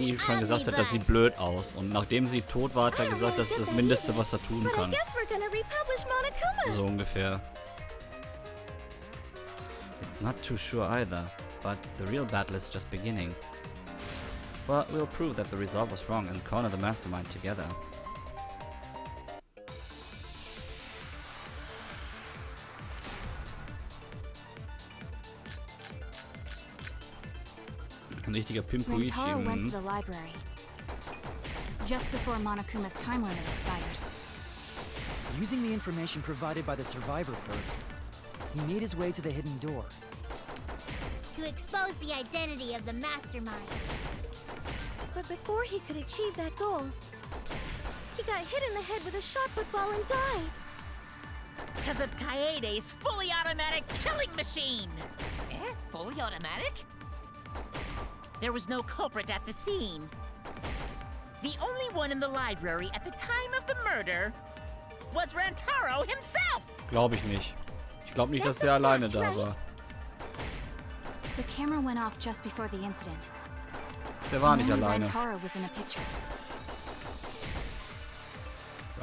ihm schon gesagt hat, das sieht blöd aus. Und nachdem sie tot war, hat er gesagt, das ist das Mindeste, was er tun kann. So ungefähr. It's not too sure either, but the real battle is just beginning. But we'll prove that the resolve was wrong and corner the mastermind together. Ein richtiger Pimpuichi. Rentaro went to the library just before Monokuma's time limit expired. Using the information provided by the survivor perk, he made his way to the hidden door. To expose the identity of the mastermind. But before he could achieve that goal, he got hit in the head with a shot put ball and died. Because of Kaede's fully automatic killing machine! Eh? Fully automatic? There was no culprit at the scene. The only one in the library at the time of the murder was Rentaro himself! Glaube ich nicht. Ich glaube nicht, dass der alleine da war. The camera went off just before the incident. Der war nicht alleine. Rentaro was in the picture.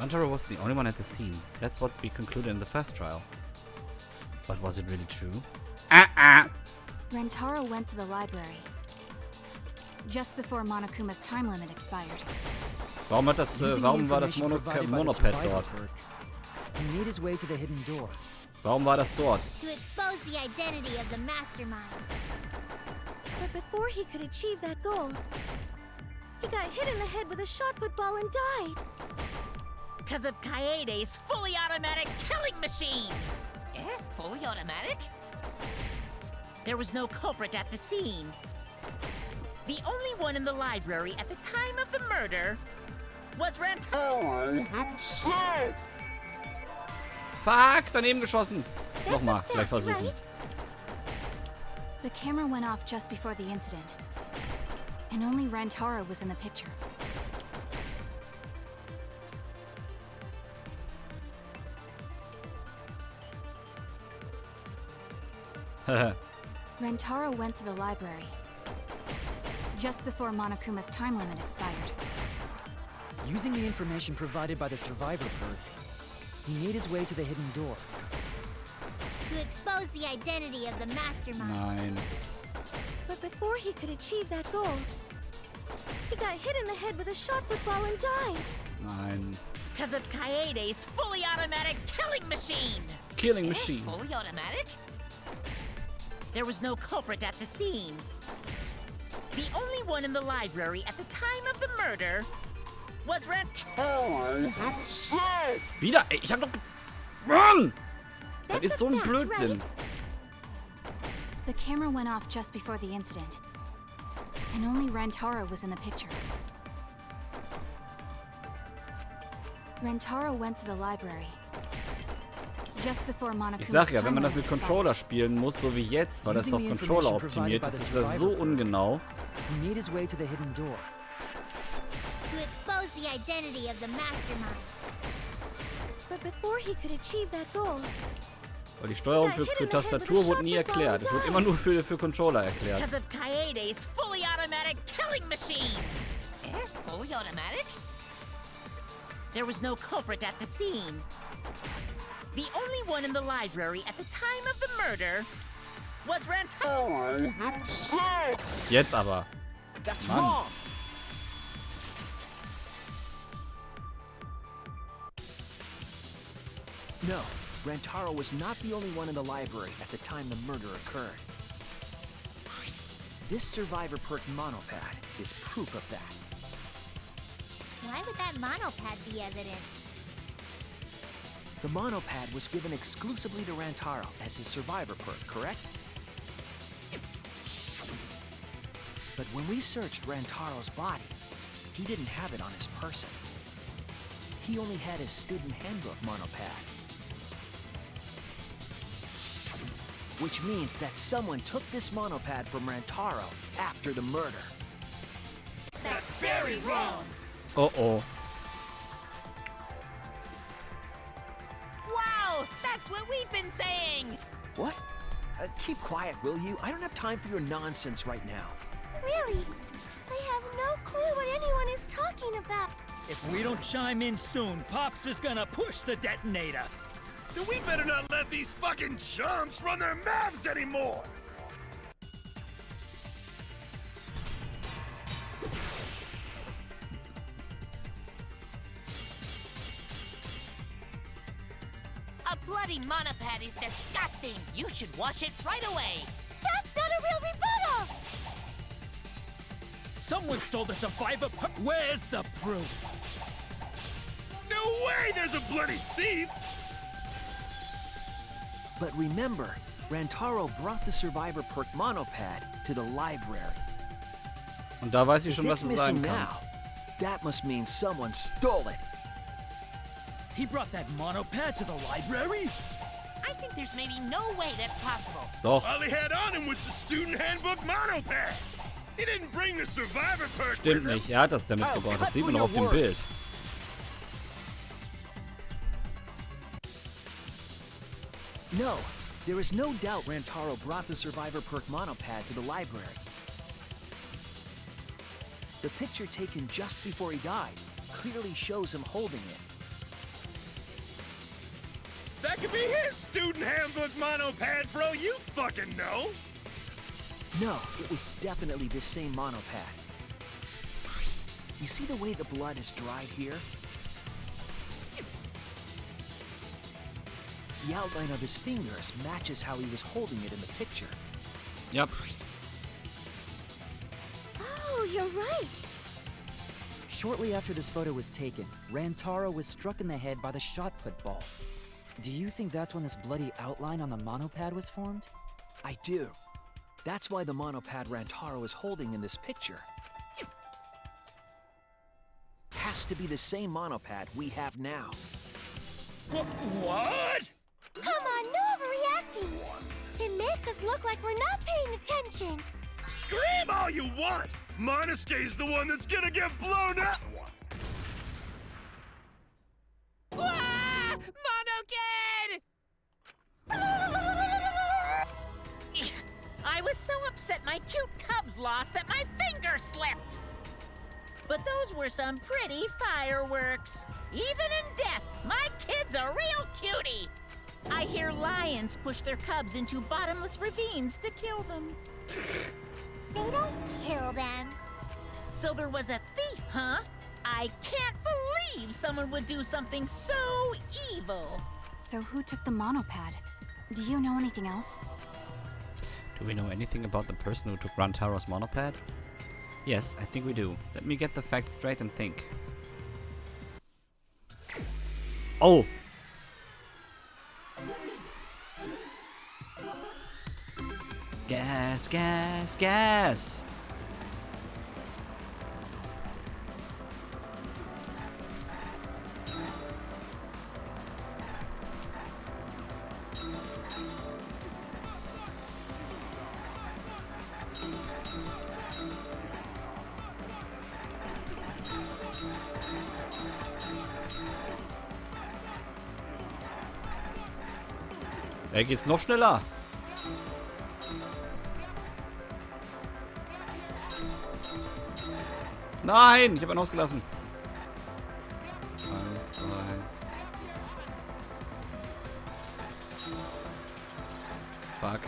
Rentaro was the only one at the scene. That's what we concluded in the first trial. But was it really true? Rentaro went to the library just before Monokuma's time limit expired. Warum war das Monopad dort? He made his way to the hidden door. Warum war das dort? To expose the identity of the mastermind. But before he could achieve that goal, he got hit in the head with a shot put ball and died. Because of Kaede's fully automatic killing machine! Eh? Fully automatic? There was no culprit at the scene. The only one in the library at the time of the murder was Rentaro himself! Fuck, daneben geschossen. Nochmal, gleich versuchen. The camera went off just before the incident, and only Rentaro was in the picture. Rentaro went to the library just before Monokuma's time limit expired. Using the information provided by the survivor perk, he made his way to the hidden door. To expose the identity of the mastermind. Nein. But before he could achieve that goal, he got hit in the head with a shot put ball and died. Nein. Because of Kaede's fully automatic killing machine! Killing machine. Fully automatic? There was no culprit at the scene. The only one in the library at the time of the murder was Rentaro himself! Wieder? Ey, ich hab doch... Mann! Das ist so ein Blödsinn. The camera went off just before the incident, and only Rentaro was in the picture. Rentaro went to the library just before Monokuma's Ich sag ja, wenn time man das limit mit expired. Controller spielen muss, so wie jetzt, weil das auf Controller optimiert ist, ist das so ungenau. He made his way to the hidden door. To expose the identity of the mastermind. But before he could achieve that goal, Weil die Steuerung für Tastatur wurde nie erklärt. Es wird immer nur für Controller erklärt. Because of Kaede's fully automatic killing machine! Eh? Fully automatic? There was no culprit at the scene. The only one in the library at the time of the murder was Rentaro himself! Jetzt aber. That's Mann. wrong! No, Rentaro was not the only one in the library at the time the murder occurred. This survivor perk monopad is proof of that. Why would that monopad be evidence? The monopad was given exclusively to Rentaro as his survivor perk, correct? But when we searched Rantaro's body, he didn't have it on his person. He only had his student handbook monopad. Which means that someone took this monopad from Rentaro after the murder. That's very wrong! Oh oh. Wow! That's what we've been saying! What? Keep quiet, will you? I don't have time for your nonsense right now. really? I have no clue what anyone is talking about. If we don't chime in soon, Pops is gonna push the detonator. Then we better not let these fucking chumps run their mouths anymore! A bloody monopad is disgusting. You should wash it right away. That's not a real rebuttal! Someone stole the survivor. Where's the proof? No way there's a bloody thief! But remember, Rantaro brought the survivor perk monopad to the library. Und da weiß ich If schon, was it's es sein missing kann. now, that must mean someone stole it. He brought that monopad to the library? I think there's maybe no way that's possible. Doch, All he had on him was the student handbook monopad! He didn't bring the survivor perk stimmt with him. nicht. Er hat das damit Oh, gebaut. cut Das sieht man through doch auf dem your Bild. words. No, there is no doubt Rantaro brought the survivor perk monopad to the library. The picture taken just before he died clearly shows him holding it. That could be his student handbook monopad for all you fucking know! No, it was definitely this same monopad. You see the way the blood is dried here? The outline of his fingers matches how he was holding it in the picture. Yep. Oh, you're right. Shortly after this photo was taken, Rantaro was struck in the head by the shot put ball. Do you think that's when this bloody outline on the monopad was formed? I do. That's why the monopad Rantaro is holding in this picture has to be the same monopad we have now. What? Come on, no overreacting. It makes us look like we're not paying attention. Scream all you want! Monosuke's the one that's gonna get blown up! Ah! Monokid! I was so upset my cute cubs lost that my finger slipped. But those were some pretty fireworks. Even in death, my kid's a real cutie. I hear lions push their cubs into bottomless ravines to kill them. They don't kill them. So there was a thief, huh? I can't believe someone would do something so evil. So who took the monopad? Do you know anything else? Do we know anything about the person who took Rantaro's monopad? Yes, I think we do. Let me get the facts straight and think. Oh! Gas, gas, gas! Da geht's noch schneller. Nein, ich habe ihn ausgelassen. 1, 2. Fuck.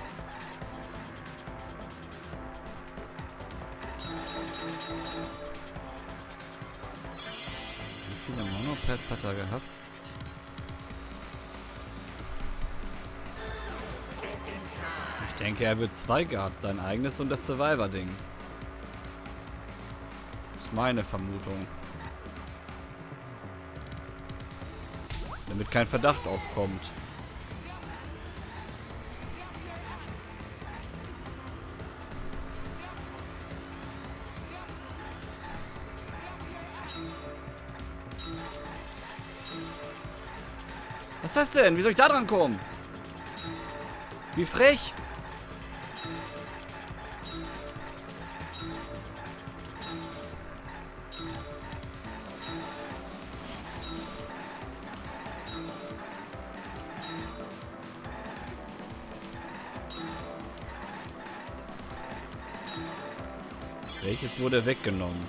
Wie viele Monopads hat er gehabt? Ich denke, er wird 2 gehabt, sein eigenes und das Survivor-Ding. Das ist meine Vermutung. Damit kein Verdacht aufkommt. Was ist das denn? Wie soll ich da dran kommen? Wie frech! Welches wurde weggenommen?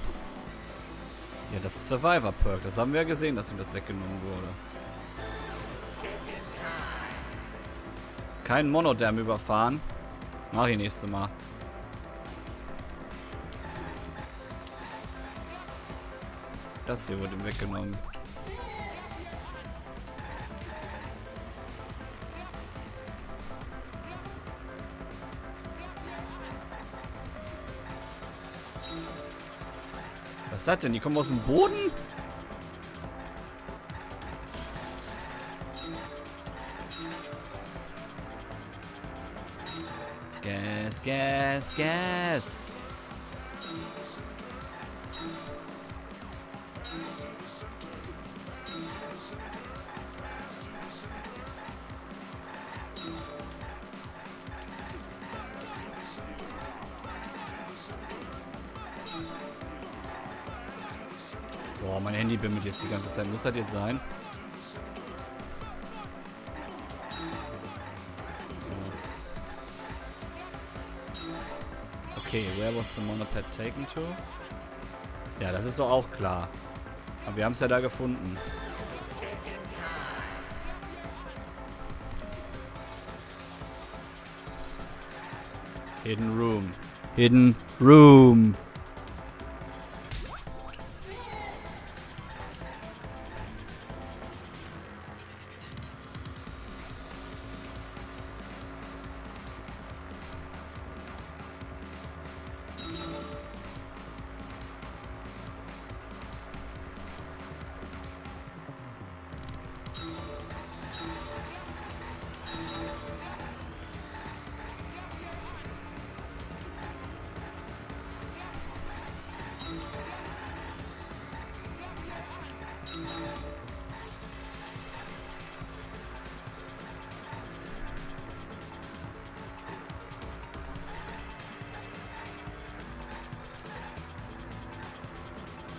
Ja, das Survivor Perk. Das haben wir ja gesehen, dass ihm das weggenommen wurde. Kein Monodam überfahren. Mach ich nächstes Mal. Das hier wurde ihm weggenommen. Was ist das denn? Die kommen aus dem Boden? Gas, Gas, Gas. Boah, mein Handy bimmelt jetzt die ganze Zeit. Muss das jetzt sein? Okay, where was the monoped taken to? Ja, das ist doch auch klar. Aber wir haben es ja da gefunden. Hidden Room. Hidden Room.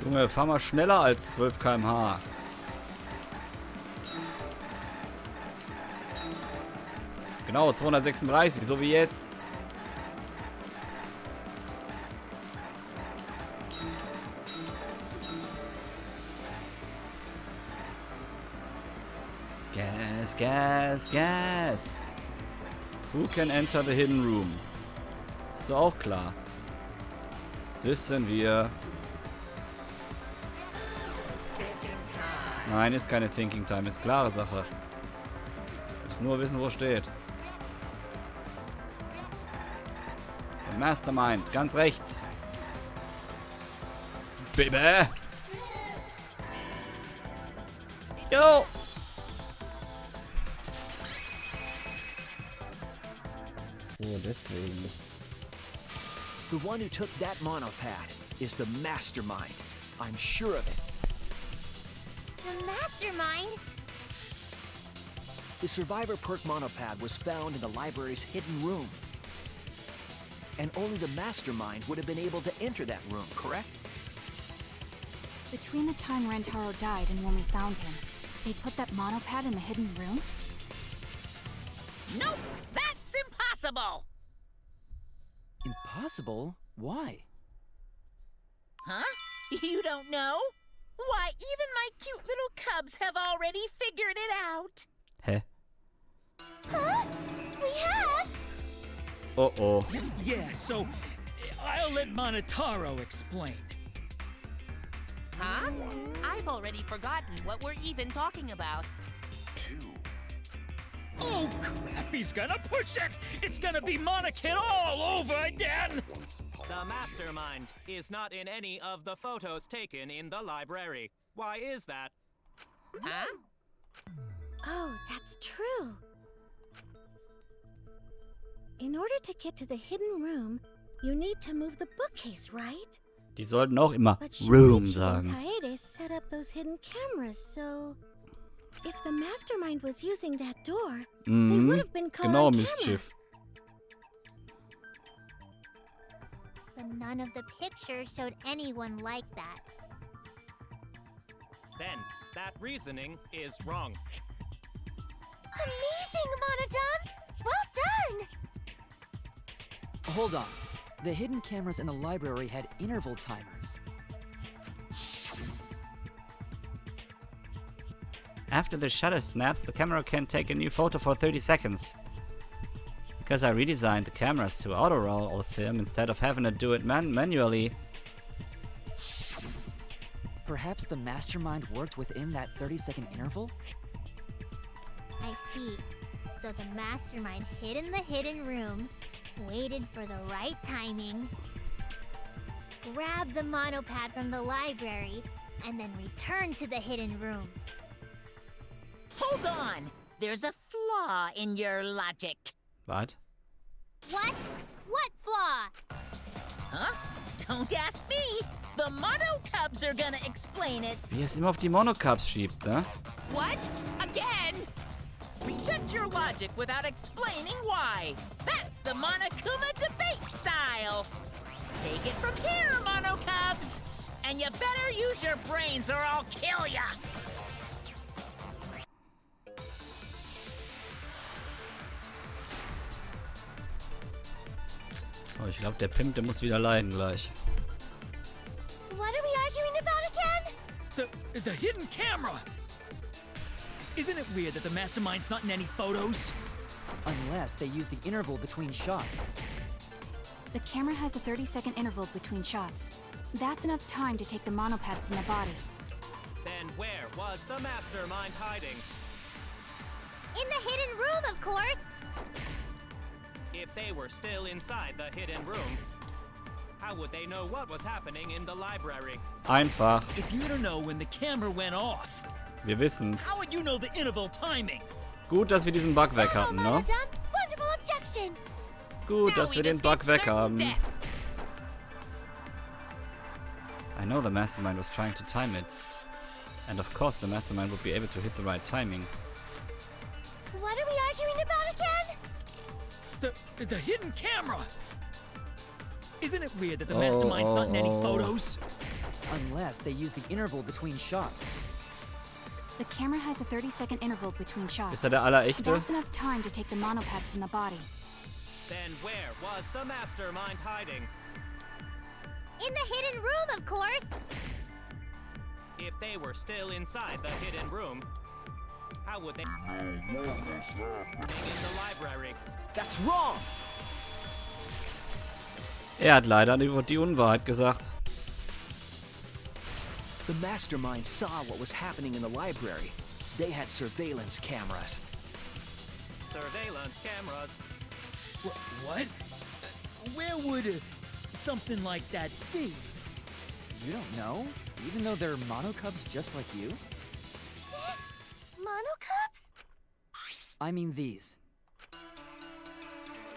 Junge, fahr mal schneller als 12 km/h. Genau, 236, so wie jetzt. Gas, Gas, Gas. Who can enter the hidden room? Ist doch auch klar. Das wissen wir. Nein, ist keine Thinking Time, ist klare Sache. Muss nur wissen, wo steht. Der Mastermind, ganz rechts. Baby! Yo! So, deswegen. The one who took that monopad is the mastermind. I'm sure of it. The mastermind? The Survivor Perk monopad was found in the library's hidden room. And only the mastermind would have been able to enter that room, correct? Between the time Rentaro died and when we found him, they put that monopad in the hidden room? Nope! That's impossible! Impossible? Why? Huh? You don't know? Why, even my cute little cubs have already figured it out. Hä? Huh? We have? Oh oh. Yeah, so I'll let Monotaro explain. Huh? I've already forgotten what we're even talking about. Oh crap, he's gonna push it! It's gonna be Monokid all over again! The mastermind is not in any of the photos taken in the library. Why is that? Huh? Oh, that's true. In order to get to the hidden room, you need to move the bookcase, right? Die sollten auch immer But Room Shuichi sagen. and Kaede set up those hidden cameras, so if the mastermind was using that door, they would have been caught Genau, on camera. Mischief. But none of the pictures showed anyone like that. Then, that reasoning is wrong. Amazing, Monodam! Well done! Hold on. The hidden cameras in the library had interval timers. After the shutter snaps, the camera can take a new photo for 30 seconds. Because I redesigned the cameras to auto-roll all the film instead of having to do it manually. Perhaps the mastermind worked within that 30-second interval? I see. So the mastermind hid in the hidden room, waited for the right timing, grabbed the monopad from the library, and then returned to the hidden room. Hold on! There's a flaw in your logic. What? What? What flaw? Huh? Don't ask me! The Mono Cubs are gonna explain it! Wie er es immer auf die Monocups schiebt, ne? What? Again? Reject your logic without explaining why. That's the Monokuma debate style. Take it from here, Mono Cubs! And you better use your brains or I'll kill ya! Oh, ich glaube, der Pimp, der muss wieder leiden gleich. What are we arguing about again? The hidden camera! Isn't it weird that the mastermind's not in any photos? Unless they use the interval between shots. The camera has a 30-second interval between shots. That's enough time to take the monopad from the body. Then where was the mastermind hiding? In the hidden room, of course! If they were still inside the hidden room, how would they know what was happening in the library? Einfach. If you don't know when the camera went off, Wir wissen's. how would you know the interval timing? Gut, dass wir diesen Bug weg hatten, ne? Wonderful objection. Gut, Now dass wir we'd den Bug escape weg certain haben. death. I know the mastermind was trying to time it. And of course the mastermind would be able to hit the right timing. What are we arguing about again? The hidden camera! Isn't it weird that the mastermind's not in any photos? Unless they use the interval between shots. The camera has a 30-second interval between shots. Ist er der Allerechte? That's enough time to take the monopad from the body. Then where was the mastermind hiding? In the hidden room, of course! If they were still inside the hidden room, how would they in the library? That's wrong! Er hat leider die Unwahrheit gesagt. The mastermind saw what was happening in the library. They had surveillance cameras. Surveillance cameras. What? Where would something like that be? You don't know? Even though they're monocubs just like you? Monocubs? I mean these.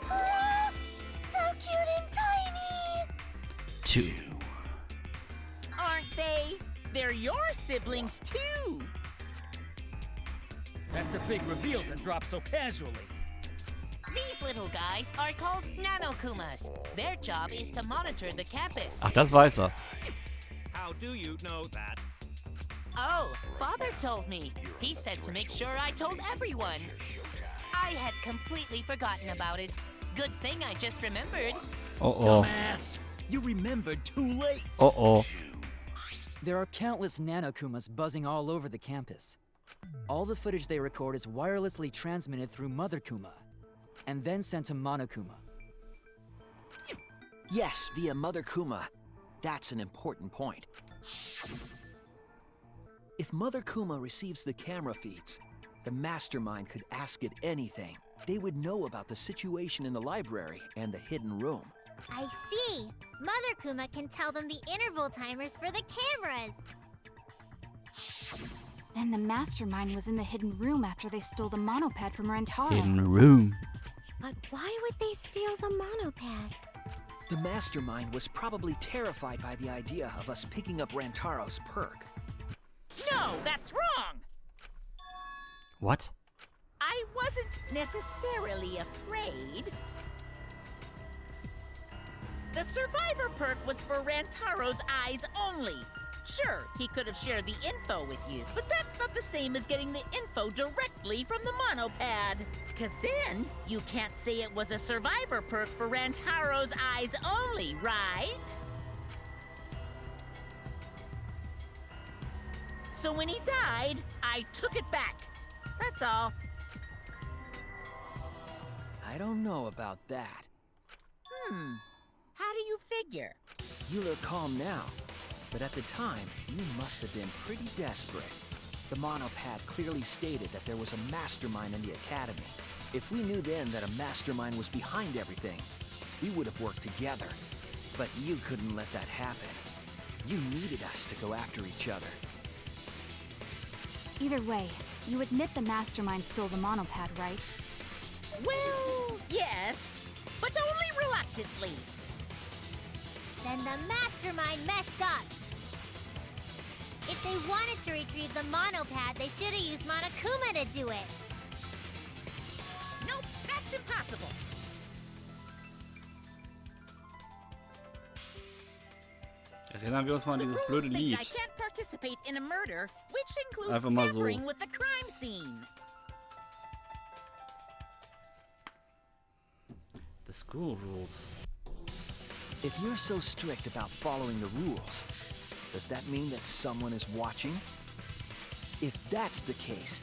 Ah, so cute and tiny. 2. Aren't they? They're your siblings too! That's a big reveal to drop so casually. These little guys are called Nanokumas. Their job is to monitor the campus. Ach, das weiß er. How do you know that? Oh, Father told me. He said to make sure I told everyone. I had completely forgotten about it. Good thing I just remembered. Oh oh. Dumbass! You remembered too late. Oh oh. There are countless nanokumas buzzing all over the campus. All the footage they record is wirelessly transmitted through Mother Kuma, and then sent to Monokuma. Yes, via Mother Kuma. That's an important point. If Mother Kuma receives the camera feeds, the mastermind could ask it anything. They would know about the situation in the library and the hidden room. I see! Mother Kuma can tell them the interval timers for the cameras! Then the mastermind was in the hidden room after they stole the monopad from Rentaro. Hidden room. But why would they steal the monopad? The mastermind was probably terrified by the idea of us picking up Rantaro's perk. No, that's wrong! What? I wasn't necessarily afraid. The survivor perk was for Rantaro's eyes only. Sure, he could have shared the info with you, but that's not the same as getting the info directly from the monopad. Because then, you can't say it was a survivor perk for Rantaro's eyes only, right? So when he died, I took it back. That's all. I don't know about that. How do you figure? You look calm now, but at the time, you must have been pretty desperate. The monopad clearly stated that there was a mastermind in the academy. If we knew then that a mastermind was behind everything, we would have worked together. But you couldn't let that happen. You needed us to go after each other. Either way, you admit the mastermind stole the monopad, right? Well, yes, but only reluctantly. Then the mastermind messed up. If they wanted to retrieve the monopad, they should have used Monokuma to do it. Nope, that's impossible. Erinnern wir uns mal an dieses The blöde rules state Lied. I can't participate in a murder, which includes Einfach mal so. tampering with the crime scene. The school rules. If you're so strict about following the rules, does that mean that someone is watching? If that's the case...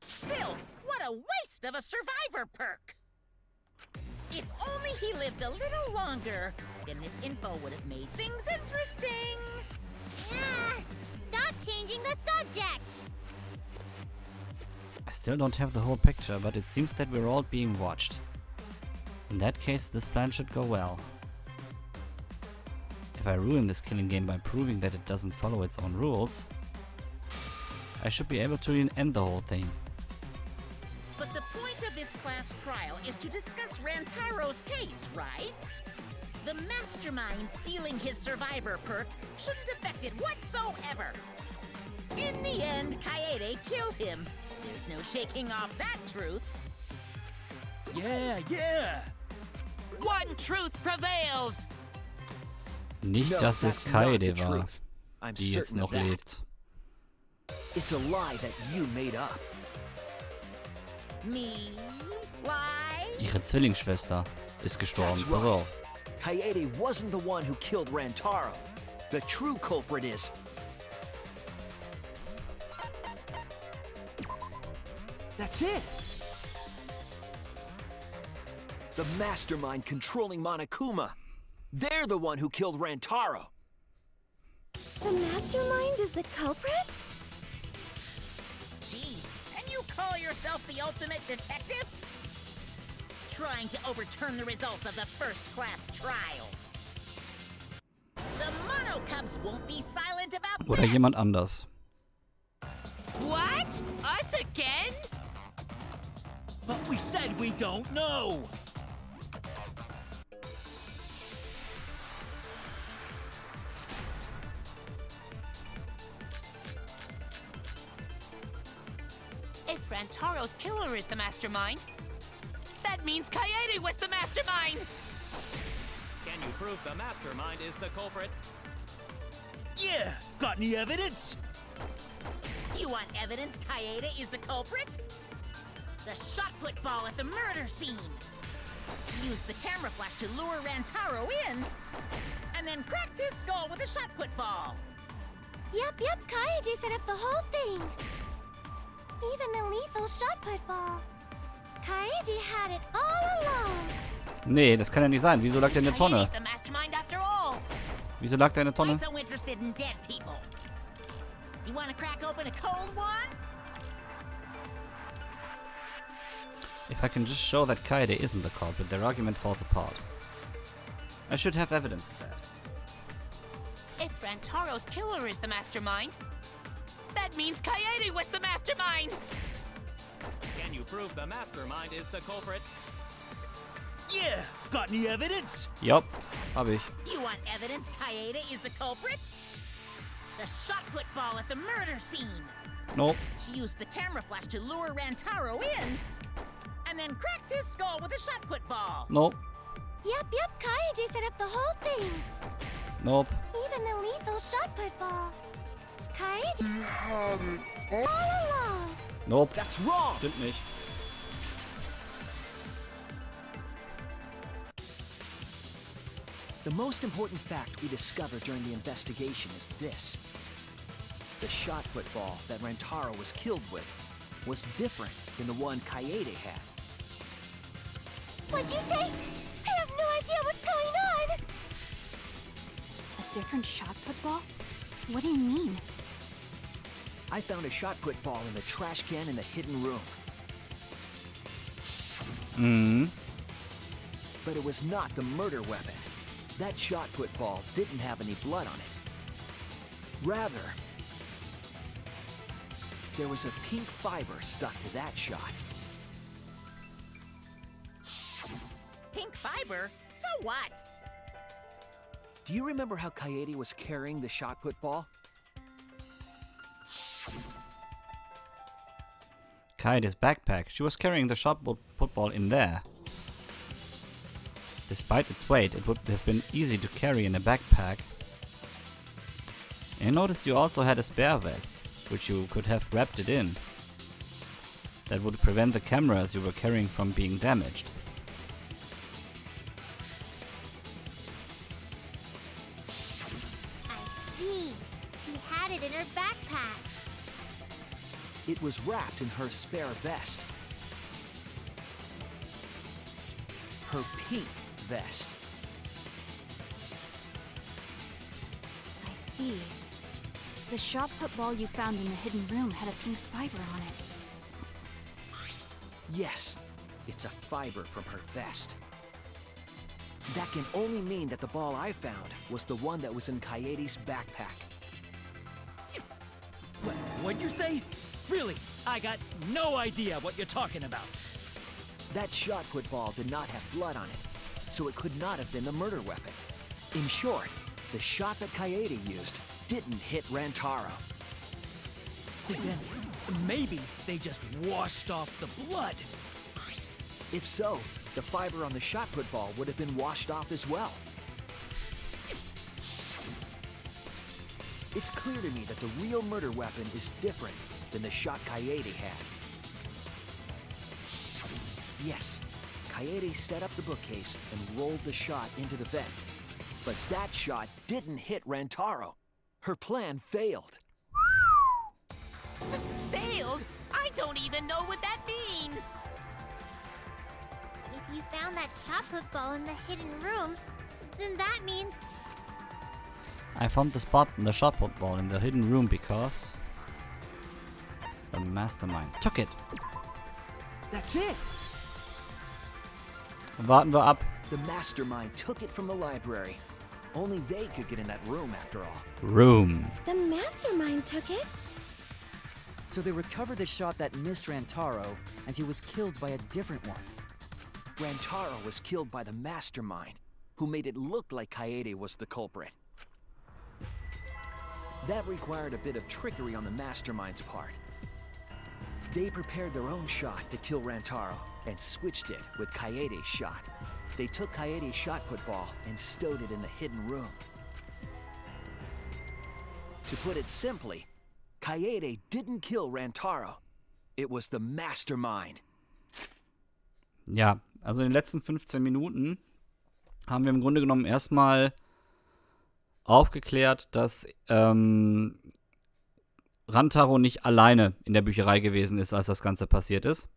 Still, what a waste of a survivor perk! If only he lived a little longer, then this info would have made things interesting. Stop changing the subject! I still don't have the whole picture, but it seems that we're all being watched. In that case, this plan should go well. If I ruin this killing game by proving that it doesn't follow its own rules, I should be able to end the whole thing. But the point of this class trial is to discuss Rantaro's case, right? The mastermind stealing his survivor perk shouldn't affect it whatsoever. In the end, Kaede killed him. There's no shaking off that truth. Yeah! One truth prevails! Nicht, No, dass es that's not the Kaede war, truth. I'm die jetzt certain of noch that. lebt. It's a lie that you made up. Me? Lie? Ihre Zwillingsschwester ist gestorben. That's Pass right. auf. Kaede wasn't the one who killed Rantaro. The true culprit is... That's it! The mastermind controlling Monokuma. They're the one who killed Rantaro. The mastermind is the culprit? Jeez, can you call yourself the ultimate detective? Trying to overturn the results of the first-class trial. The Mono Cubs won't be silent about Oder this. jemand anders. What? Us again? But we said we don't know! If Rantaro's killer is the mastermind, that means Kaede was the mastermind! Can you prove the mastermind is the culprit? Yeah! Got any evidence? You want evidence Kaede is the culprit? The shot put ball at the murder scene. She used the camera flash to lure Rantaro in, and then cracked his skull with a shot put ball. Yep, Kaede set up the whole thing. Even the lethal shot put ball. Kaede had it all along. Nee, das kann ja nicht sein. Wieso lag der in der Tonne? Kaede's the mastermind after all. Wieso lag der in der Why Tonne? so interested in dead people? You want to crack open a cold one? If I can just show that Kaede isn't the culprit, their argument falls apart. I should have evidence of that. If Rantaro's killer is the mastermind, that means Kaede was the mastermind! Can you prove the mastermind is the culprit? Yeah! Got any evidence? Yup, hab ich. You want evidence Kaede is the culprit? The shot put ball at the murder scene. Nope. She used the camera flash to lure Rantaro in, and then cracked his skull with a shot put ball. Nope. Yep, Kaede set up the whole thing. Nope. Even the lethal shot put ball. Kaede had it all along. Nope. That's wrong! Stimmt nicht. The most important fact we discovered during the investigation is this. The shot put ball that Rantaro was killed with was different than the one Kaede had. What'd you say? I have no idea what's going on. A different shot put ball? What do you mean? I found a shot put ball in the trash can in the hidden room. But it was not the murder weapon. That shot put ball didn't have any blood on it. Rather, there was a pink fiber stuck to that shot. Pink fiber? So what? Do you remember how Kaede was carrying the shot put ball? Kaede's backpack. She was carrying the shot put ball in there. Despite its weight, it would have been easy to carry in a backpack. And I noticed you also had a spare vest, which you could have wrapped it in. That would prevent the cameras you were carrying from being damaged. I see. She had it in her backpack. It was wrapped in her spare vest. Her pink vest. I see. The shot put ball you found in the hidden room had a pink fiber on it. Yes, it's a fiber from her vest. That can only mean that the ball I found was the one that was in Kaede's backpack. What'd you say? Really? I got no idea what you're talking about. That shot put ball did not have blood on it, so it could not have been the murder weapon. In short, the shot that Kaede used didn't hit Rantaro. Then maybe they just washed off the blood. If so, the fiber on the shot put ball would have been washed off as well. It's clear to me that the real murder weapon is different than the shot Kaede had. Yes, Kaede set up the bookcase and rolled the shot into the vent. But that shot didn't hit Rantaro. Her plan failed. Failed? I don't even know what that means. If you found that shot put ball in the hidden room, then that means I found the shot put ball in the hidden room because the mastermind took it. That's it! Warten wir ab. The mastermind took it from the library. Only they could get in that room after all. Room. The mastermind took it? So they recovered the shot that missed Rantaro, and he was killed by a different one. Rantaro was killed by the mastermind, who made it look like Kaede was the culprit. That required a bit of trickery on the mastermind's part. They prepared their own shot to kill Rantaro and switched it with Kaede's shot. They took Kaede's shot put ball and stowed it in the hidden room. To put it simply, Kaede didn't kill Rantaro. It was the mastermind. Ja, also in den letzten 15 Minuten haben wir im Grunde genommen erstmal aufgeklärt, dass Rantaro nicht alleine in der Bücherei gewesen ist, als das Ganze passiert ist.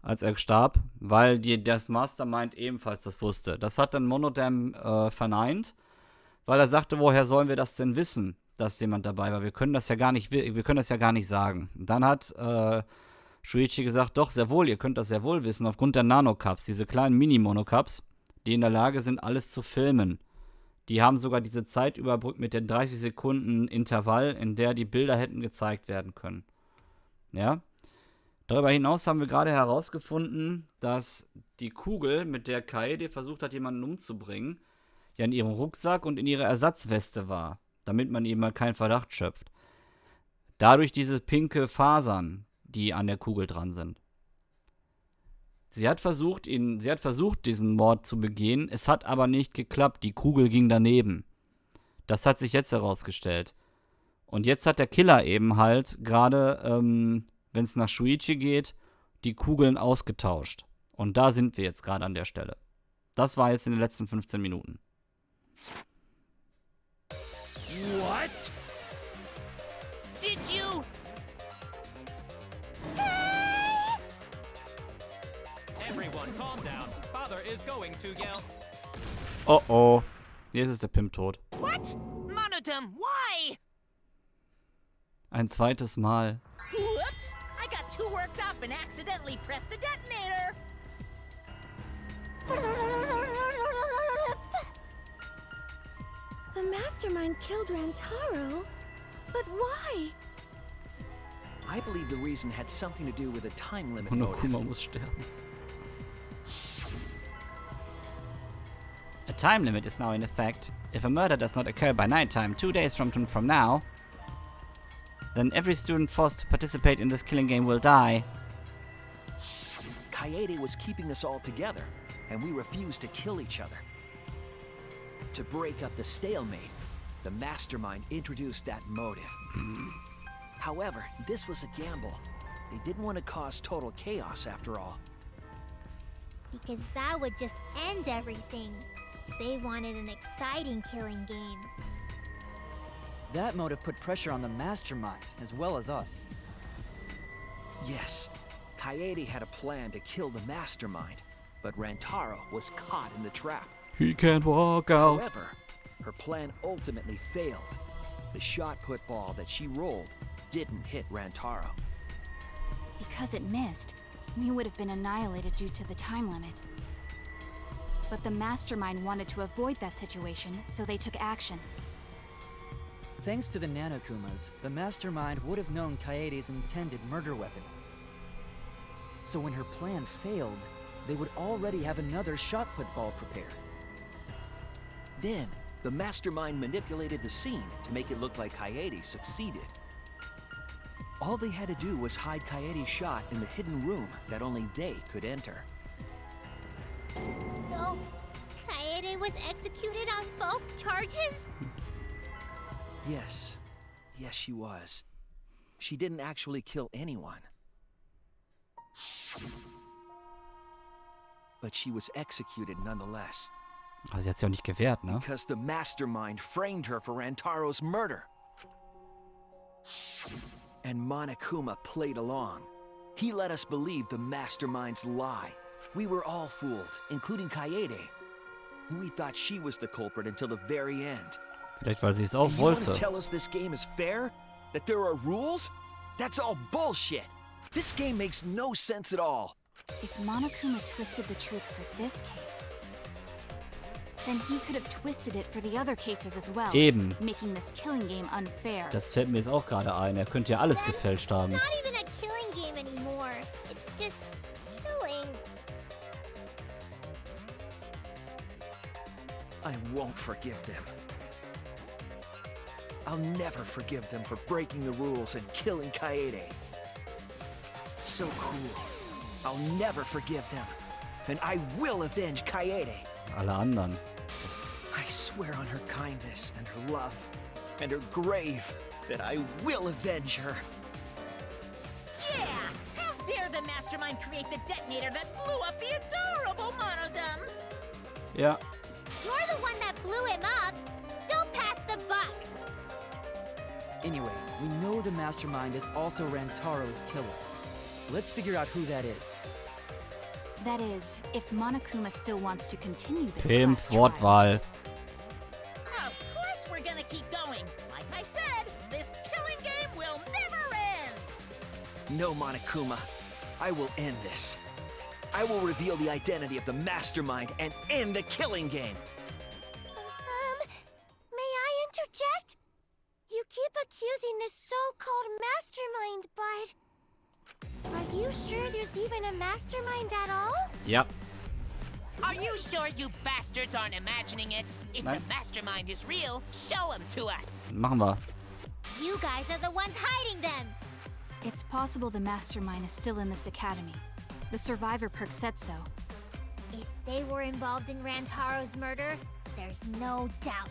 Als er starb, weil das Mastermind ebenfalls das wusste. Das hat dann Monodam verneint, weil er sagte, woher sollen wir das denn wissen, dass jemand dabei war? Wir können das ja gar nicht sagen. Und dann hat Shuichi gesagt, doch, sehr wohl, ihr könnt das sehr wohl wissen, aufgrund der Nanocups, diese kleinen Mini-Monocups, die in der Lage sind, alles zu filmen. Die haben sogar diese Zeit überbrückt mit den 30 Sekunden Intervall, in der die Bilder hätten gezeigt werden können. Ja? Darüber hinaus haben wir gerade herausgefunden, dass die Kugel, mit der Kaede versucht hat, jemanden umzubringen, ja in ihrem Rucksack und in ihrer Ersatzweste war, damit man eben mal keinen Verdacht schöpft. Dadurch diese pinke Fasern, die an der Kugel dran sind. Sie hat versucht, diesen Mord zu begehen, es hat aber nicht geklappt, die Kugel ging daneben. Das hat sich jetzt herausgestellt. Und jetzt hat der Killer eben halt gerade, wenn es nach Shuichi geht, die Kugeln ausgetauscht. Und da sind wir jetzt gerade an der Stelle. Das war jetzt in den letzten 15 Minuten. What? Did you? Everyone, calm down. Father is going to yell. Oh oh. Jetzt ist der Pimp tot. What? Monodum, why? Ein zweites Mal. Whoops! I got too worked up and accidentally pressed the detonator. The mastermind killed Rantaro, but why? I believe the reason had something to do with a time limit motive. Monokuma muss sterben. A time limit is now in effect. If a murder does not occur by nighttime 2 days from now, then every student forced to participate in this killing game will die. Kaede was keeping us all together, and we refused to kill each other. To break up the stalemate, the mastermind introduced that motive. However, this was a gamble. They didn't want to cause total chaos after all. Because that would just end everything. They wanted an exciting killing game. That motive put pressure on the mastermind, as well as us. Yes, Kaede had a plan to kill the mastermind, but Rantaro was caught in the trap. He can't walk out. However, her plan ultimately failed. The shot put ball that she rolled didn't hit Rantaro. Because it missed, we would have been annihilated due to the time limit. But the mastermind wanted to avoid that situation, so they took action. Thanks to the Nanokumas, the mastermind would have known Kaede's intended murder weapon. So when her plan failed, they would already have another shot put ball prepared. Then, the mastermind manipulated the scene to make it look like Kaede succeeded. All they had to do was hide Kaede's shot in the hidden room that only they could enter. So, Kaede was executed on false charges? Yes. Yes, she was. She didn't actually kill anyone. But she was executed nonetheless. Aber sie hat sich auch nicht gewehrt, ne? Because the mastermind framed her for Rantaro's murder. And Monokuma played along. He let us believe the mastermind's lie. We were all fooled, including Kaede. We thought she was the culprit until the very end. Vielleicht, weil sie es auch You want to wollte. tell us this game is fair? That there are rules? That's all bullshit. This game makes no sense at all. If Monokuma twisted the truth for this case, then he could have twisted it for the other cases as well, Eben. making this killing game unfair. Das fällt mir jetzt auch gerade ein. Er könnte ja alles gefälscht haben. It's not even a killing game anymore. It's just killing. I won't forgive them. I'll never forgive them for breaking the rules and killing Kaede. So cool. I'll never forgive them. And I will avenge Kaede. Alle anderen. I swear on her kindness and her love and her grave that I will avenge her. Yeah! How dare the mastermind create the detonator that blew up the adorable Monodum? Ja. You're the one that blew him up. Don't pass the buck. Anyway, we know the mastermind is also Rantaro's killer. Let's figure out who that is. That is, if Monokuma still wants to continue this Pimp class trial. Wortwahl. Of course we're gonna keep going. Like I said, this killing game will never end. No, Monokuma. I will end this. I will reveal the identity of the mastermind and end the killing game. May I interject? You keep accusing this so-called mastermind, but... Are you sure there's even a mastermind at all? Ja. Are you sure you bastards aren't imagining it? If Nein. the mastermind is real, show him to us. Machen wir. You guys are the ones hiding them. It's possible the mastermind is still in this academy. The survivor perk said so. If they were involved in Rantaro's murder, there's no doubt.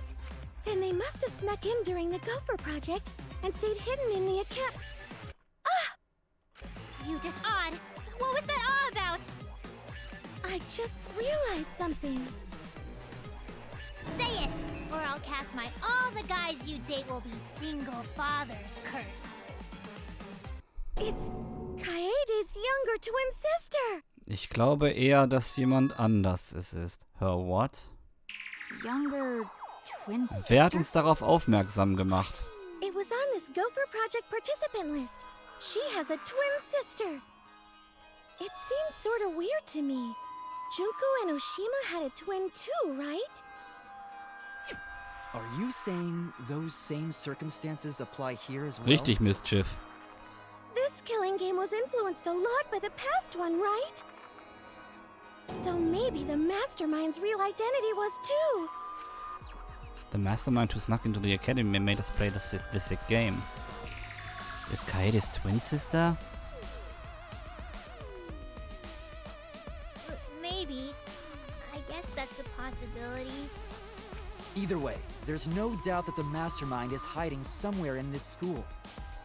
Then they must have snuck in during the Gopher project and stayed hidden in the account. You just odd. What was that all about? I just realized something. Say it, or I'll cast my all the guys you date will be single fathers curse. It's Kaede's younger twin sister. Ich glaube eher, dass jemand anders es ist. Her what? Younger twin sister? Wer hat uns darauf aufmerksam gemacht? It was on this Gopher project participant list. She has a twin sister. It seems sort of weird to me. Junko and Oshima had a twin too, right? Are you saying those same circumstances apply here as well? Richtig Mischief. This killing game was influenced a lot by the past one, right? So maybe the Mastermind's real identity was too. The mastermind who snuck into the academy and made us play this sick game. Is Kaede's twin sister? Maybe. I guess that's a possibility. Either way, there's no doubt that the Mastermind is hiding somewhere in this school.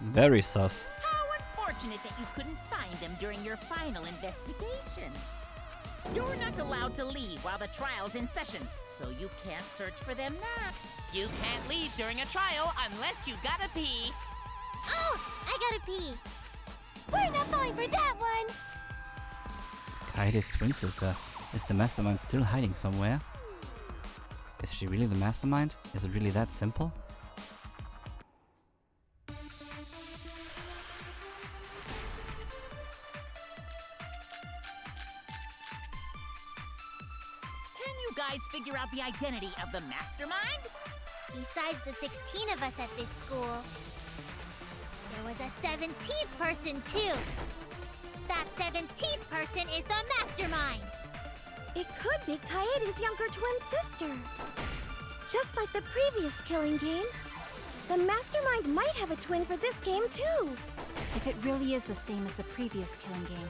Very sus. How unfortunate that you couldn't find them during your final investigation. You're not allowed to leave while the trial's in session, so you can't search for them now. You can't leave during a trial unless you gotta pee. Oh, I gotta pee. We're not falling for that one. Kaede's twin sister. Is the mastermind still hiding somewhere? Is she really the mastermind? Is it really that simple? Can you guys figure out the identity of the mastermind? Besides the 16 of us at this school, there was a 17th person too. That 17th person is the mastermind. It could be Kaede's younger twin sister. Just like the previous killing game, the Mastermind might have a twin for this game too. If it really is the same as the previous killing game,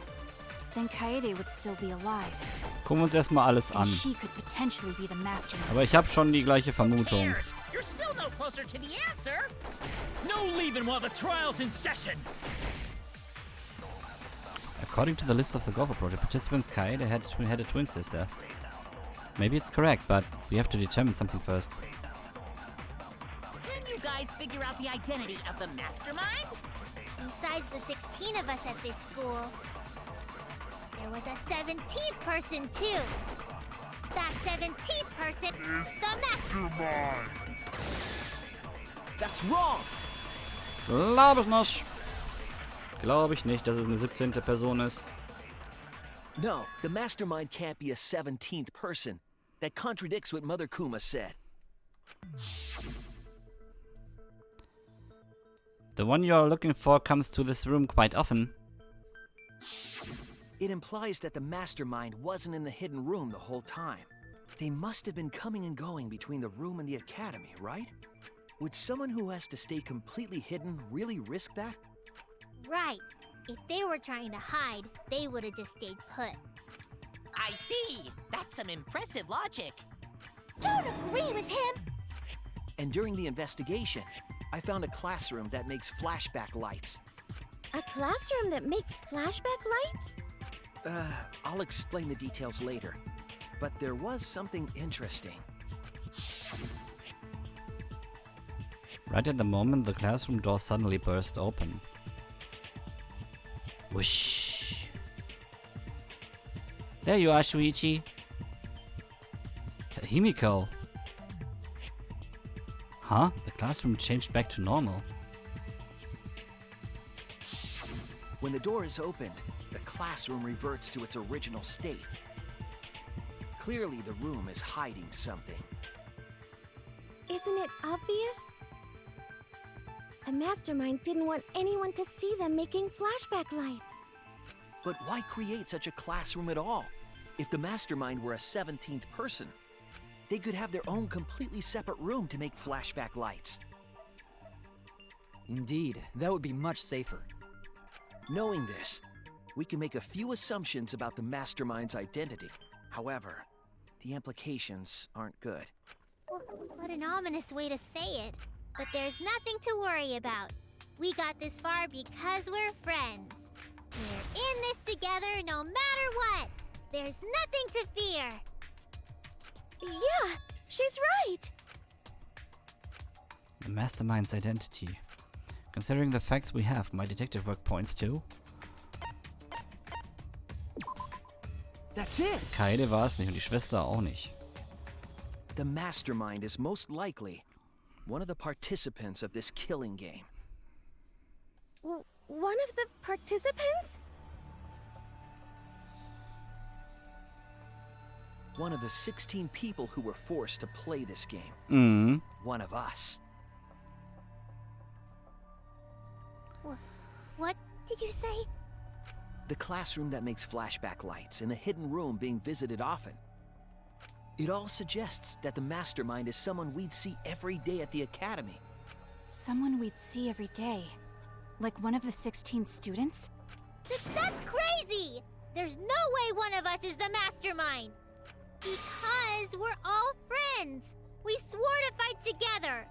then Kaede would still be alive. Gucken wir uns erstmal alles an. And she could potentially be the mastermind. Aber ich habe schon die gleiche Vermutung. Cares? You're still no closer to the answer. No leaving while the trial's in session. According to the list of the Gopher project participants, Kaede had a twin sister. Maybe it's correct, but we have to determine something first. Can you guys figure out the identity of the mastermind? Besides the 16 of us at this school, there was a 17th person too. That 17th person is the mastermind. That's wrong! Glaube ich nicht. Glaube ich nicht, dass es eine 17. Person ist. No, the mastermind can't be a 17th person. That contradicts what Mother Kuma said. The one you're looking for comes to this room quite often. It implies that the mastermind wasn't in the hidden room the whole time. They must have been coming and going between the room and the academy, right? Would someone who has to stay completely hidden really risk that? Right. If they were trying to hide, they would have just stayed put. I see. That's some impressive logic. Don't agree with him. And during the investigation, I found a classroom that makes flashback lights. A classroom that makes flashback lights? I'll explain the details later. But there was something interesting. Right at the moment, the classroom door suddenly burst open. Whoosh. There you are, Shuichi. Himiko. Huh? The classroom changed back to normal. When the door is opened, the classroom reverts to its original state. Clearly, the room is hiding something. Isn't it obvious? The Mastermind didn't want anyone to see them making flashback lights. But why create such a classroom at all? If the Mastermind were a 17th person, they could have their own completely separate room to make flashback lights. Indeed, that would be much safer. Knowing this, we can make a few assumptions about the Mastermind's identity. However, the implications aren't good. What an ominous way to say it. But there's nothing to worry about. We got this far because we're friends. We're in this together no matter what. There's nothing to fear. Yeah, she's right. The mastermind's identity. Considering the facts we have, my detective work points to. That's it! Kaede war es nicht und die Schwester auch nicht. The mastermind is most likely one of the participants of this killing game. One of the participants? One of the 16 people who were forced to play this game. One of us. What did you say? The classroom that makes flashback lights and the hidden room being visited often. It all suggests that the mastermind is someone we'd see every day at the academy. Someone we'd see every day. Like one of the 16 students? That's crazy! There's no way one of us is the mastermind! Because we're all friends! We swore to fight together!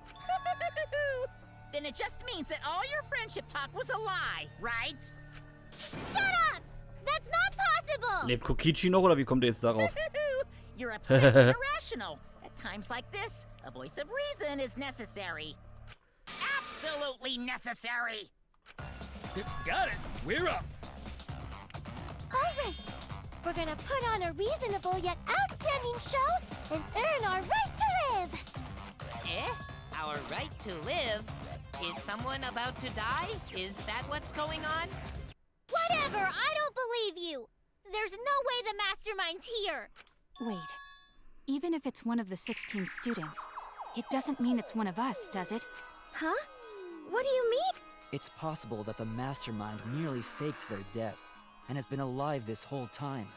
Then it just means that all your friendship talk was a lie, right? Shut up! That's not possible! Lebt Kokichi noch oder wie kommt ihr jetzt darauf? You're upset and irrational. At times like this, a voice of reason is necessary. Absolutely necessary! Got it. We're up. All right. We're gonna put on a reasonable yet outstanding show and earn our right to live. Our right to live? Is someone about to die? Is that what's going on? Whatever! I don't believe you! There's no way the mastermind's here! Wait. Even if it's one of the 16 students, it doesn't mean it's one of us, does it? Huh? What do you mean? It's possible that the mastermind merely faked their death and has been alive this whole time.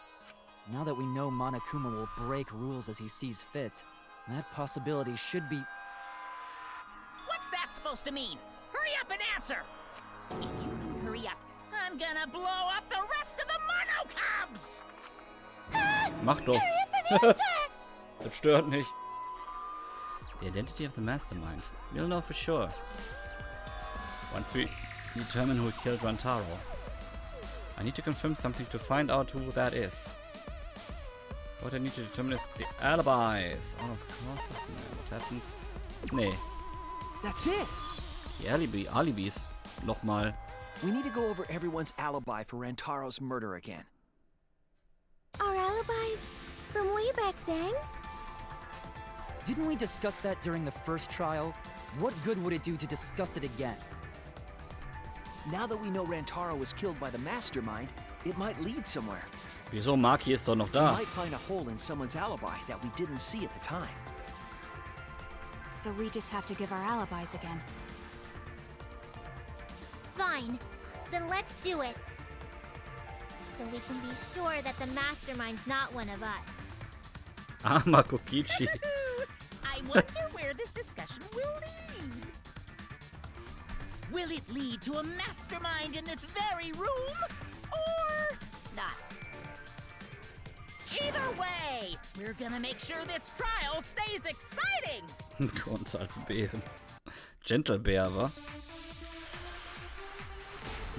Now that we know Monokuma will break rules as he sees fit, that possibility should be... What's that supposed to mean? Hurry up and answer! If you don't hurry up, I'm gonna blow up the rest of the Monocubs! Mach doch. Das stört nicht. The identity of the mastermind. We'll know for sure. Once we determine who killed Rantaro. I need to confirm something to find out who that is. What I need to determine is the alibis. Oh, of course, what happened? Nee. That's it! Die Alibis. Nochmal. We need to go over everyone's alibi for Rantaro's murder again. Our alibis? From way back then? Didn't we discuss that during the first trial? What good would it do to discuss it again? Now that we know Rantaro was killed by the mastermind, it might lead somewhere. Wieso? Maki ist doch noch We da. might find a hole in someone's alibi that we didn't see at the time. So we just have to give our alibis again. Fine. Then let's do it. So we can be sure that the mastermind's not one of us. Armer Kokichi. I wonder where this discussion will lead. Will it lead to a mastermind in this very room? Or not? Either way, we're gonna make sure this trial stays exciting! Grund als Bären. Gentlebär, wa?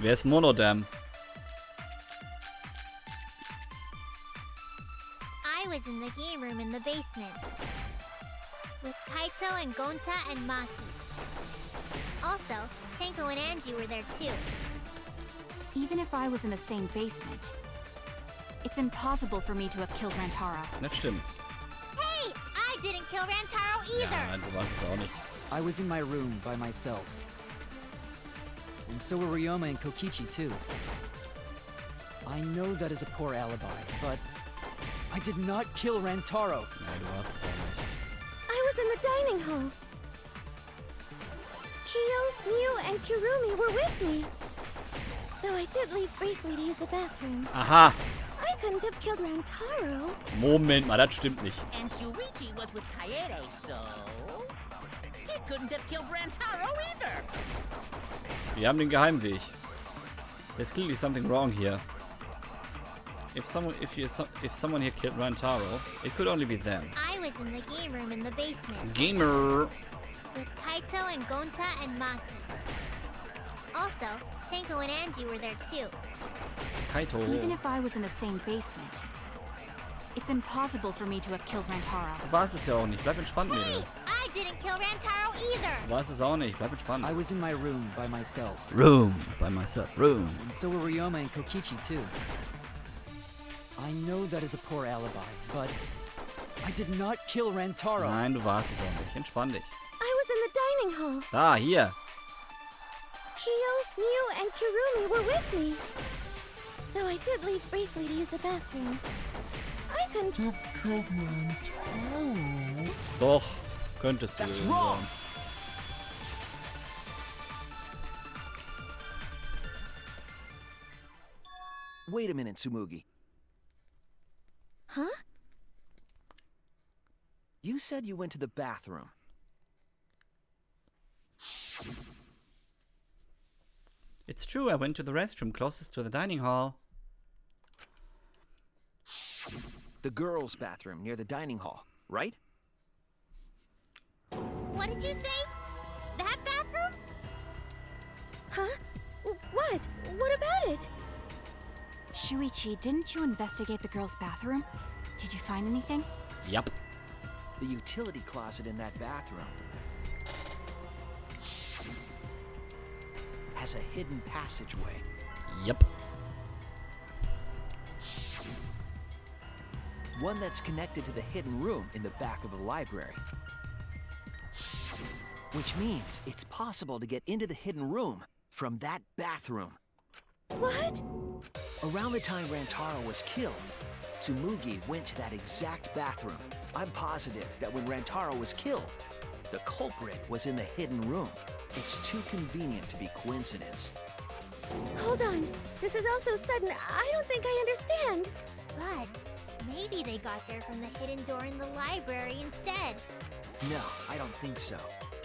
Wer ist Monodam? I was in the game room in the basement. With Kaito and Gonta and Maki. Also, Tenko and Angie were there too. Even if I was in the same basement, it's impossible for me to have killed Rantaro. Das stimmt. Hey! I didn't kill Rantaro either! Ja, du warst es auch nicht. I was in my room by myself. And so were Ryoma and Kokichi too. I know that is a poor alibi, but I did not kill Rantaro. Nein, du warst es auch nicht. I was in the dining hall. Kyo, Mew, and Kirumi were with me. Though I did leave briefly to use the bathroom. Aha! I couldn't have killed Rantaro. Moment mal, das stimmt nicht. And Shuichi was with Kaede, so... he couldn't have killed Rantaro either! Wir haben den Geheimweg. There's clearly something wrong here. If someone here killed Rantaro, it could only be them. I was in the game room in the basement. Gamer. With Kaito and Gonta and Maki. Also, Tenko and Angie were there too. Kaito. Even if I was in the same basement, it's impossible for me to have killed Rantaro. Du weißt es ja auch nicht. Bleib entspannt, Hey, Mädel. I didn't kill Rantaro either. Du weißt es auch nicht. Bleib entspannt. I was in my room by myself. Room. By myself. Room. And so were Ryoma and Kokichi too. I know that is a poor alibi, but I did not kill Rantaro. Nein, du warst es auch nicht. Entspann dich. I was in the dining hall. Da, hier. Kyo, Mew, and Kirumi were with me. Though I did leave briefly to use the bathroom. I couldn't have killed Rantaro. Doch. Könntest du. That's wrong. Wait a minute, Tsumugi. Huh? You said you went to the bathroom. It's true, I went to the restroom closest to the dining hall. The girls' bathroom near the dining hall, right? What did you say? That bathroom? Huh? What? What about it? Shuichi, didn't you investigate the girls' bathroom? Did you find anything? Yup. The utility closet in that bathroom has a hidden passageway. Yup. One that's connected to the hidden room in the back of the library. Which means it's possible to get into the hidden room from that bathroom. What? Around the time Rantaro was killed, Tsumugi went to that exact bathroom. I'm positive that when Rantaro was killed, the culprit was in the hidden room. It's too convenient to be coincidence. Hold on. This is all so sudden, I don't think I understand. But maybe they got there from the hidden door in the library instead. No, I don't think so.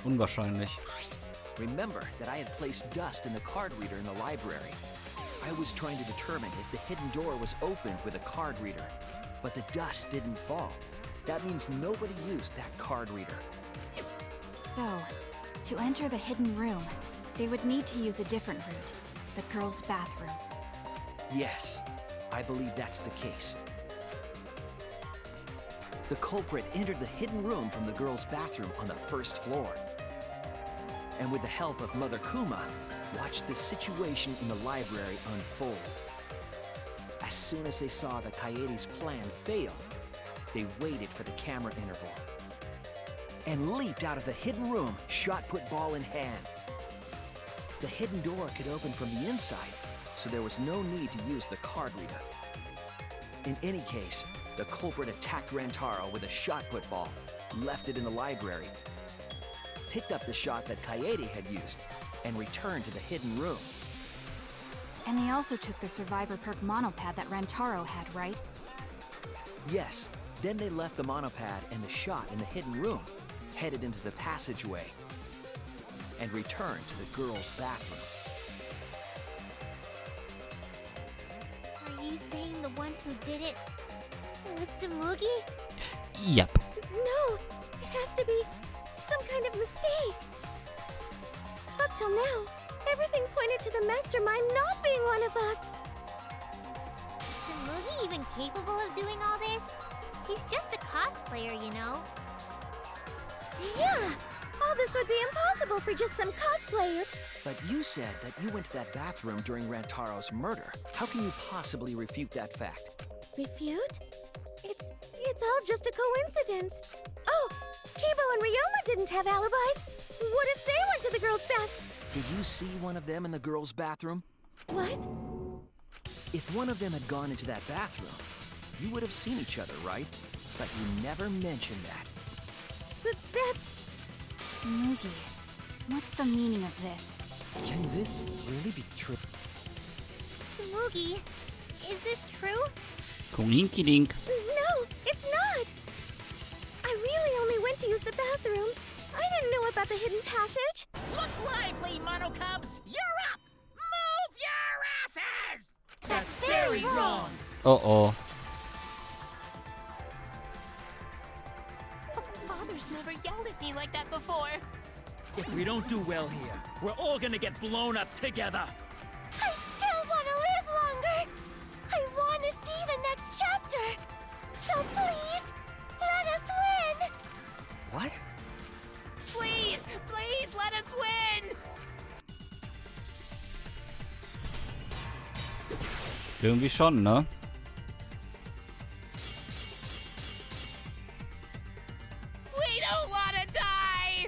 Unwahrscheinlich. Remember that I had placed dust in the card reader in the library. I was trying to determine if the hidden door was opened with a card reader, but the dust didn't fall. That means nobody used that card reader. So, to enter the hidden room, they would need to use a different route, the girls' bathroom. Yes, I believe that's the case. The culprit entered the hidden room from the girls' bathroom on the first floor. And with the help of Mother Kuma, watched the situation in the library unfold. As soon as they saw that Kaede's plan failed, they waited for the camera interval and leaped out of the hidden room, shot put ball in hand. The hidden door could open from the inside, so there was no need to use the card reader. In any case, the culprit attacked Rantaro with a shot put ball, left it in the library, picked up the shot that Kaede had used, and returned to the hidden room. And they also took the survivor perk monopad that Rantaro had, right? Yes, then they left the monopad and the shot in the hidden room, headed into the passageway, and returned to the girls' bathroom. Are you saying the one who did it was Tsumugi? Yep. No, it has to be some kind of mistake. Up till now, everything pointed to the mastermind not being one of us. Is Tsumugi even capable of doing all this? He's just a cosplayer, you know. Yeah, all this would be impossible for just some cosplayer. But you said that you went to that bathroom during Rantaro's murder. How can you possibly refute that fact? Refute? It's all just a coincidence. Oh, Kibo and Ryoma didn't have alibis. What if they went to the girls' bath? Did you see one of them in the girls' bathroom? What? If one of them had gone into that bathroom, you would have seen each other, right? But you never mentioned that. But that's... Tsumugi, what's the meaning of this? Can this really be true? Tsumugi, is this true? Koninki Dink. No, it's not. I really only went to use the bathroom. I didn't know about the hidden passage. Look lively, Mono Cubs! You're up! Move your asses! That's very wrong. Oh oh. me like that before. If we don't do well here, we're all gonna get blown up together. I still want to live longer. I want to see the next chapter. So please, let us win. What? Please, please let us win! Irgendwie schon, ne? We don't wanna die!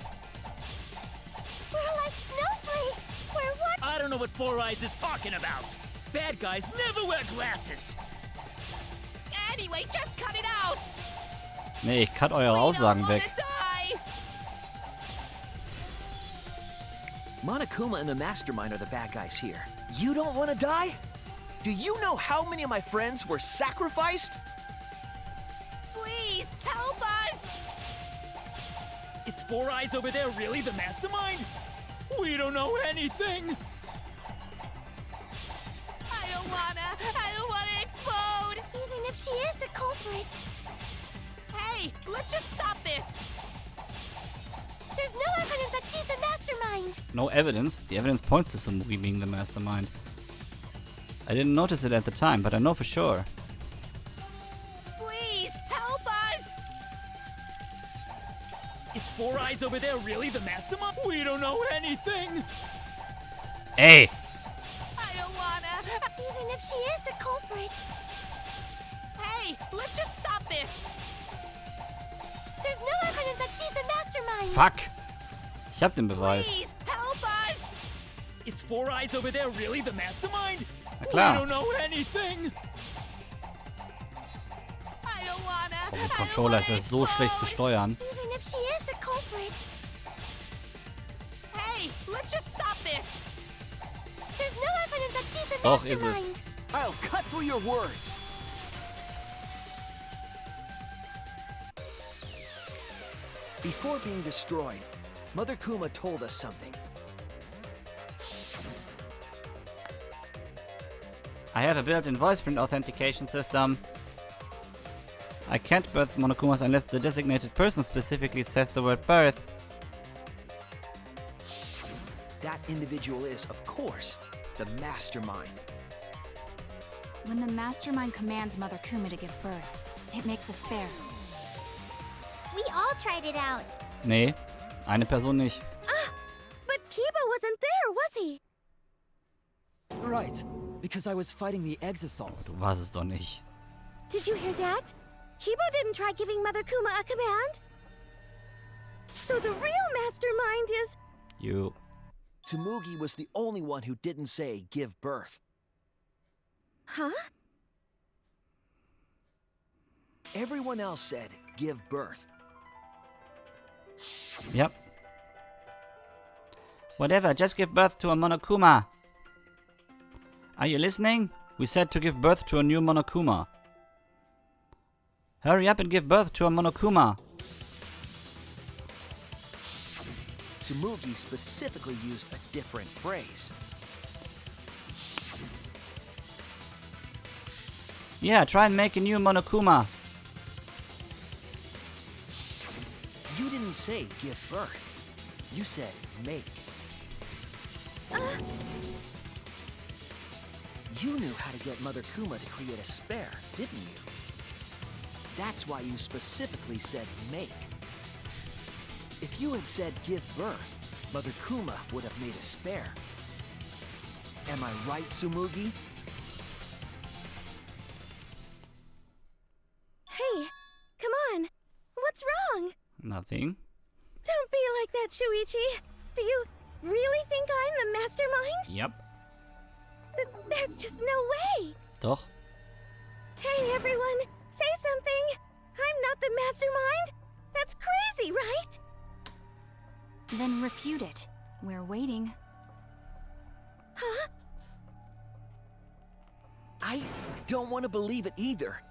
We're like snowflakes. We're what? I don't know what Four Eyes is talking about. Bad guys never wear glasses. Anyway, just cut it out! Nee, ich cut eure We Aussagen don't weg. wanna die! Monokuma and the Mastermind are the bad guys here. You don't want to die? Do you know how many of my friends were sacrificed? Please, help us! Is Four Eyes over there really the mastermind? We don't know anything. I don't wanna explode! Even if she is the culprit, Hey, let's just stop this! there's no evidence that she's the mastermind. No evidence. The evidence points to Tsumugi being the mastermind. I didn't notice it at the time, but I know for sure. Please, help us! Is Four Eyes over there really the mastermind? We don't know anything. Ey! I don't wanna... Even if she is the culprit, Hey, let's just stop this! there's no evidence that she's the mastermind. Fuck! Ich hab den Beweis. Please, help us! Is Four Eyes over there really the mastermind? Na We klar. don't know anything. I don't wanna... Oh, der Controller ist ja so schlecht zu steuern. Even if she is the culprit, Hey, let's just stop this! there's no evidence that she's the Doch, ist mastermind. es. I'll cut through your words. Before being destroyed, Mother Kuma told us something. I have a built-in voice print authentication system. I can't birth Monokumas unless the designated person specifically says the word birth. That individual is, of course, the Mastermind. When the mastermind commands Mother Kuma to give birth, it makes a spare. We all tried it out. Nee, eine Person nicht. But Kiba wasn't there, was he? Right, because I was fighting the Exosols. Du warst es doch nicht. Did you hear that? Kiba didn't try giving Mother Kuma a command. So the real mastermind is... You. Tsumugi was the only one who didn't say give birth. Huh? Everyone else said give birth. Yep. Whatever, just give birth to a Monokuma. Are you listening? We said to give birth to a new Monokuma. Hurry up and give birth to a Monokuma. Tsumugi specifically used a different phrase. Yeah, try and make a new Monokuma. You didn't say give birth. You said make. You knew how to get Mother Kuma to create a spare, didn't you? That's why you specifically said make. If you had said give birth, Mother Kuma would have made a spare. Am I right, Tsumugi? Hey, come on. What's wrong? Nothing. Don't be like that, Shuichi. Do you really think I'm the mastermind? Yep. There's just no way. Doch. Hey, everyone, say something. I'm not the mastermind. That's crazy, right? Then refute it. We're waiting. Huh? I don't want to believe it either.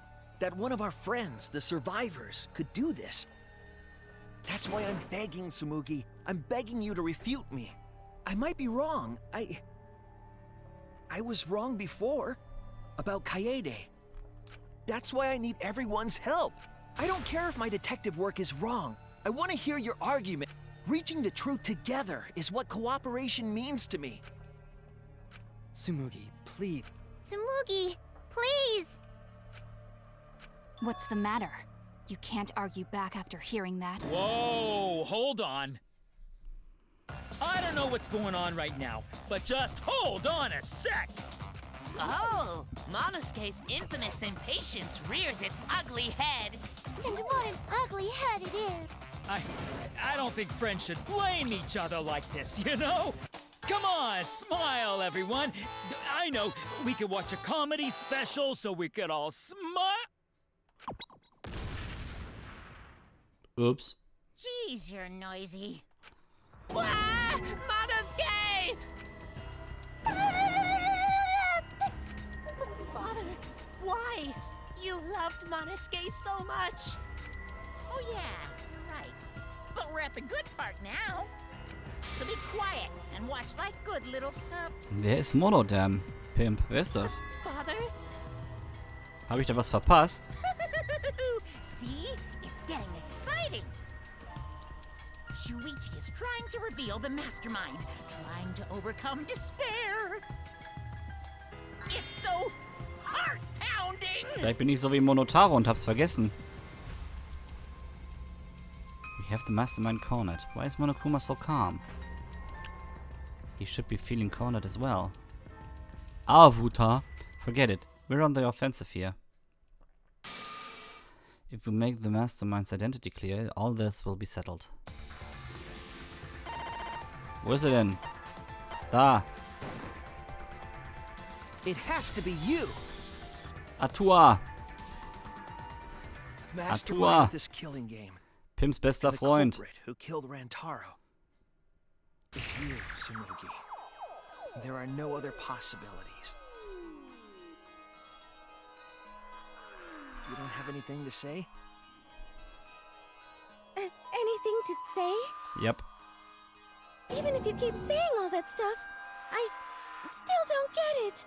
That one of our friends, the survivors, could do this. That's why I'm begging, Tsumugi. I'm begging you to refute me. I might be wrong. I was wrong before. About Kaede. That's why I need everyone's help. I don't care if my detective work is wrong. I want to hear your argument. Reaching the truth together is what cooperation means to me. Tsumugi, please. Tsumugi, please! What's the matter? You can't argue back after hearing that. Whoa, hold on. I don't know what's going on right now, but just hold on a sec. Oh, Monosuke's infamous impatience rears its ugly head. And what an ugly head it is! I don't think friends should blame each other like this, you know? Come on, smile, everyone. I know, we could watch a comedy special so we could all smile. Oops. Jeez, you're noisy. Wah! Monosuke! Father, why? You loved Monosuke so much. Oh yeah, you're right. But we're at the good part now. So be quiet and watch like good little cubs. Wer ist Monodam? Pimp, wer ist das? Father? Habe ich da was verpasst? See? It's getting exciting. Shuichi is trying to reveal the mastermind, trying to overcome despair. It's so heart-pounding. Vielleicht bin ich so wie Monotaro und hab's vergessen. We have the mastermind cornered. Why is Monokuma so calm? He should be feeling cornered as well. Wuta. Forget it. We're on the offensive here. If we make the mastermind's identity clear, all this will be settled. Wo ist er denn? Da. It has to be you. Atua. Mastermind of this killing game. Pimps bester The Freund. culprit who killed Rantaro is you, Tsumugi. There are no other possibilities. You don't have anything to say? Anything to say? Yep. Even if you keep saying all that stuff, I still don't get it.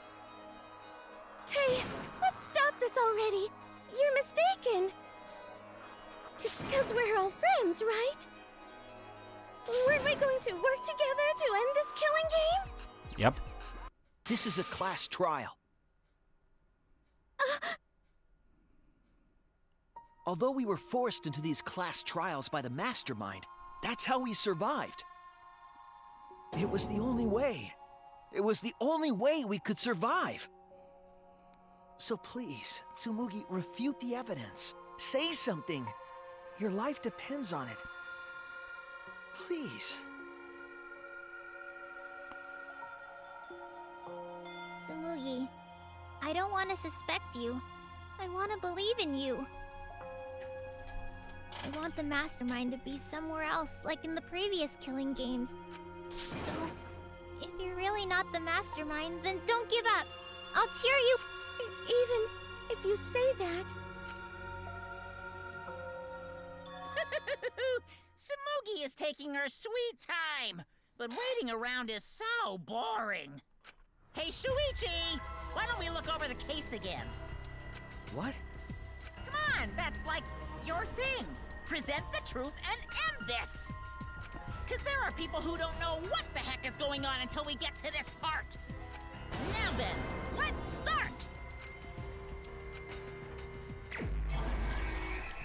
Hey, let's stop this already. You're mistaken. Because we're all friends, right? Weren't we going to work together to end this killing game? Yep. This is a class trial. Although we were forced into these class trials by the mastermind, that's how we survived. It was the only way. It was the only way we could survive. So please, Tsumugi, refute the evidence. Say something. Your life depends on it. Please. Tsumugi, I don't want to suspect you. I want to believe in you. I want the mastermind to be somewhere else, like in the previous killing games. So, if you're really not the mastermind, then don't give up. I'll cheer you. Even if you say that. Tsumugi is taking her sweet time, but waiting around is so boring. Hey, Shuichi! Why don't we look over the case again? What? Come on, that's like your thing. Present the truth and end this. Because there are people who don't know what the heck is going on until we get to this part. Now then, let's start.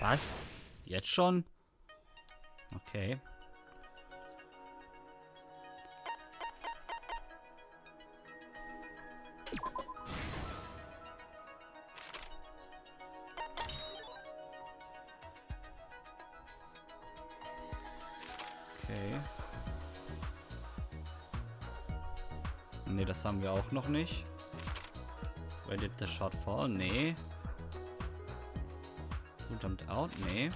Was? Jetzt schon? Okay. Okay. Ne, das haben wir auch noch nicht. Where did the shot fall? Nee. Who jumped out? Nee.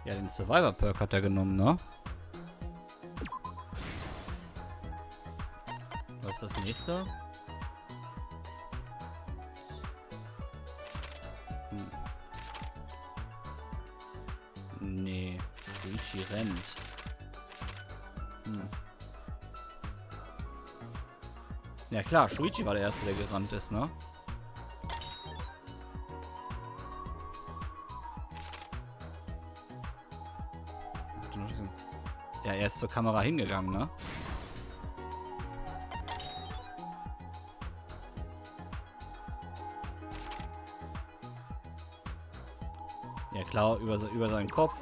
Ja, den Survivor-Perk hat er genommen, ne? Was ist das nächste? Nee. Luigi rennt. Ja klar, Shuichi war der Erste, der gerannt ist, ne? er ist zur Kamera hingegangen, ne? Ja klar, über seinen Kopf.